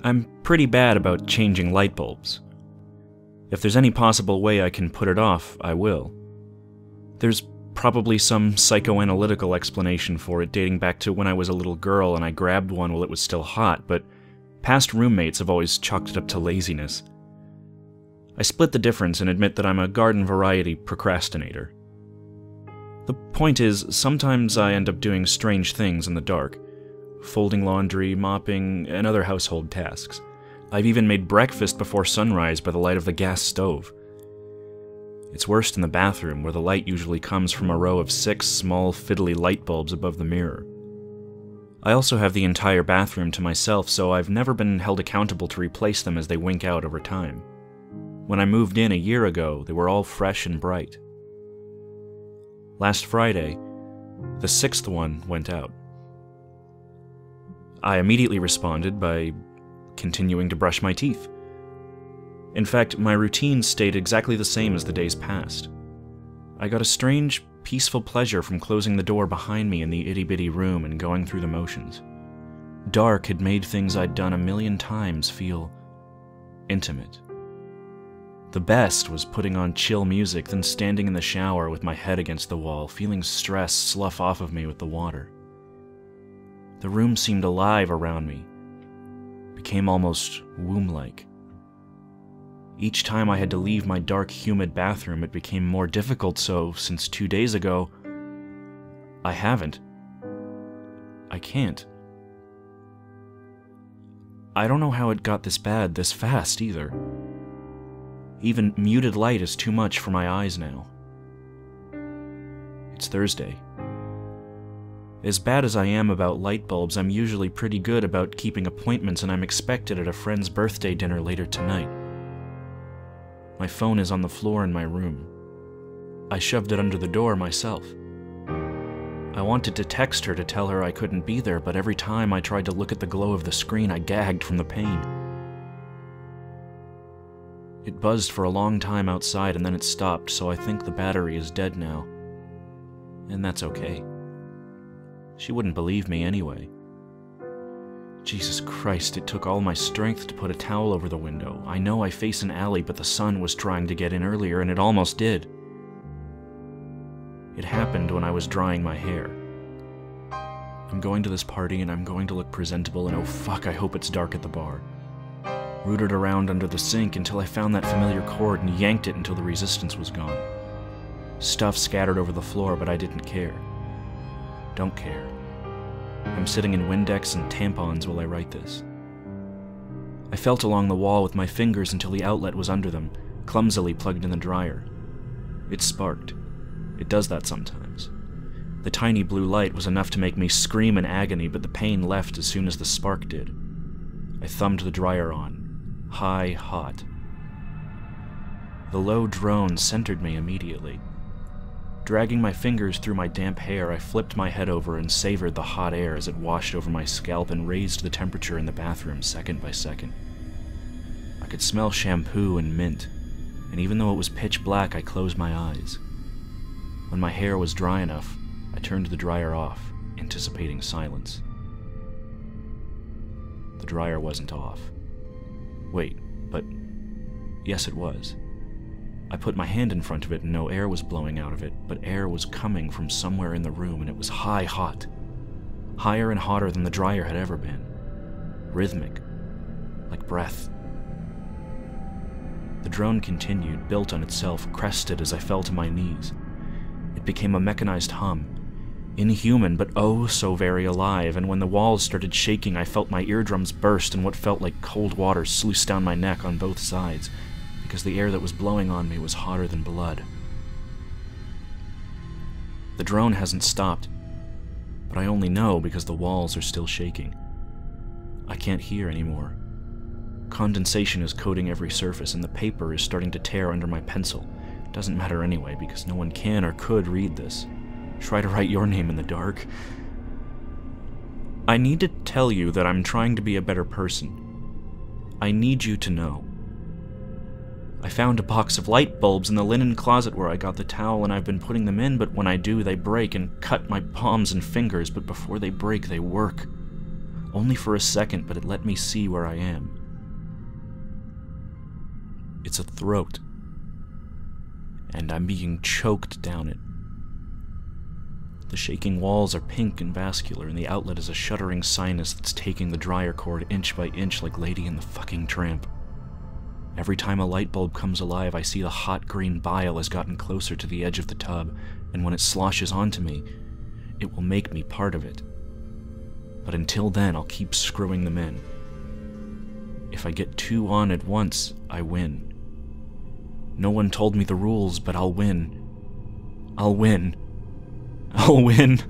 I'm pretty bad about changing light bulbs. If there's any possible way I can put it off, I will. There's probably some psychoanalytical explanation for it dating back to when I was a little girl and I grabbed one while it was still hot, but past roommates have always chalked it up to laziness. I split the difference and admit that I'm a garden variety procrastinator. The point is, sometimes I end up doing strange things in the dark. Folding laundry, mopping, and other household tasks. I've even made breakfast before sunrise by the light of the gas stove. It's worst in the bathroom, where the light usually comes from a row of 6 small, fiddly light bulbs above the mirror. I also have the entire bathroom to myself, so I've never been held accountable to replace them as they wink out over time. When I moved in a year ago, they were all fresh and bright. Last Friday, the 6th one went out. I immediately responded by continuing to brush my teeth. In fact, my routine stayed exactly the same as the days past. I got a strange, peaceful pleasure from closing the door behind me in the itty-bitty room and going through the motions. Dark had made things I'd done a million times feel intimate. The best was putting on chill music, then standing in the shower with my head against the wall, feeling stress slough off of me with the water. The room seemed alive around me, became almost womb-like. Each time I had to leave my dark, humid bathroom, it became more difficult, so since 2 days ago, I haven't. I can't. I don't know how it got this bad this fast, either. Even muted light is too much for my eyes now. It's Thursday. As bad as I am about light bulbs, I'm usually pretty good about keeping appointments, and I'm expected at a friend's birthday dinner later tonight. My phone is on the floor in my room. I shoved it under the door myself. I wanted to text her to tell her I couldn't be there, but every time I tried to look at the glow of the screen, I gagged from the pain. It buzzed for a long time outside, and then it stopped, so I think the battery is dead now. And that's okay. She wouldn't believe me anyway. Jesus Christ, it took all my strength to put a towel over the window. I know I face an alley, but the sun was trying to get in earlier, and it almost did. It happened when I was drying my hair. I'm going to this party, and I'm going to look presentable, and oh fuck, I hope it's dark at the bar. Rooted around under the sink until I found that familiar cord and yanked it until the resistance was gone. Stuff scattered over the floor, but I didn't care. Don't care. I'm sitting in Windex and tampons while I write this. I felt along the wall with my fingers until the outlet was under them, clumsily plugged in the dryer. It sparked. It does that sometimes. The tiny blue light was enough to make me scream in agony, but the pain left as soon as the spark did. I thumbed the dryer on. High, hot. The low drone centered me immediately. Dragging my fingers through my damp hair, I flipped my head over and savored the hot air as it washed over my scalp and raised the temperature in the bathroom second by second. I could smell shampoo and mint, and even though it was pitch black, I closed my eyes. When my hair was dry enough, I turned the dryer off, anticipating silence. The dryer wasn't off. Wait, but yes, it was. I put my hand in front of it and no air was blowing out of it, but air was coming from somewhere in the room, and it was hot. Higher and hotter than the dryer had ever been. Rhythmic. Like breath. The drone continued, built on itself, crested as I fell to my knees. It became a mechanized hum. Inhuman, but oh so very alive, and when the walls started shaking, I felt my eardrums burst and what felt like cold water sluice down my neck on both sides, because the air that was blowing on me was hotter than blood. The drone hasn't stopped, but I only know because the walls are still shaking. I can't hear anymore. Condensation is coating every surface, and the paper is starting to tear under my pencil. Doesn't matter anyway, because no one can or could read this. Try to write your name in the dark. I need to tell you that I'm trying to be a better person. I need you to know. I found a box of light bulbs in the linen closet where I got the towel, and I've been putting them in, but when I do, they break and cut my palms and fingers, but before they break, they work. Only for a second, but it let me see where I am. It's a throat, and I'm being choked down it. The shaking walls are pink and vascular, and the outlet is a shuddering sinus that's taking the dryer cord inch by inch like Lady in the fucking Tramp. Every time a light bulb comes alive, I see the hot green bile has gotten closer to the edge of the tub, and when it sloshes onto me, it will make me part of it. But until then, I'll keep screwing them in. If I get 2 on at once, I win. No one told me the rules, but I'll win. I'll win. I'll win.